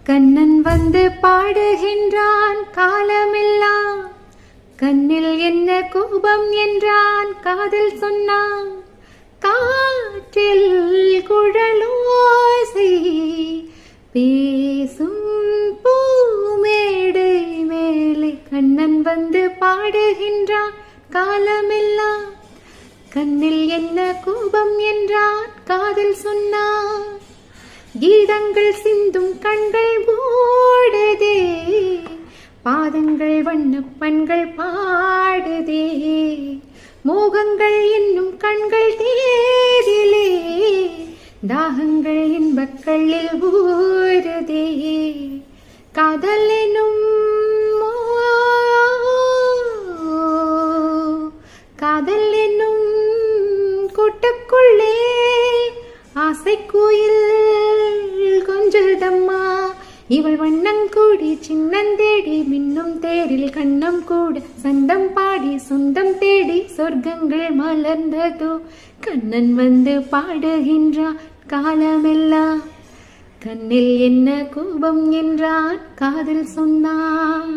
கண்ணன் வந்து பாடுகின்றான் காலமெல்லாம், கண்ணில் என்ன கோபம் என்றான் காதல் சொன்னான். காற்றில் குழலோசை பேசும் பூமேடை மேலே, கண்ணன் வந்து பாடுகின்றான் காலமெல்லாம், கண்ணில் என்ன கோபம் என்றான் காதல் சொன்னான். கீதங்கள் சிந்தும் கண்கள் ஓடுதே, பாதங்கள் வண்ணப்பண்கள் பாடுதே, மோகங்கள் என்னும் கண்கள் தேரிலே, தாகங்கள் இன்பக்களில் ஊறுதே. காதல் எனும் காதல் என்னும் கூட்டுக்குள்ளே ஆசை கோயில் கொஞ்சதம்மா. இவள் வண்ணம் கூடி சின்னந்தேடி மின்னும் தேரில் கண்ணம் கூட சந்தம் பாடி சொந்தம் தேடி சொர்க்கங்கள் மலர்ந்ததோ. கண்ணன் வந்து பாடுகின்றான் காலமெல்லாம், கண்ணில் என்ன கோபம் என்றான் காதல் சொன்னான்.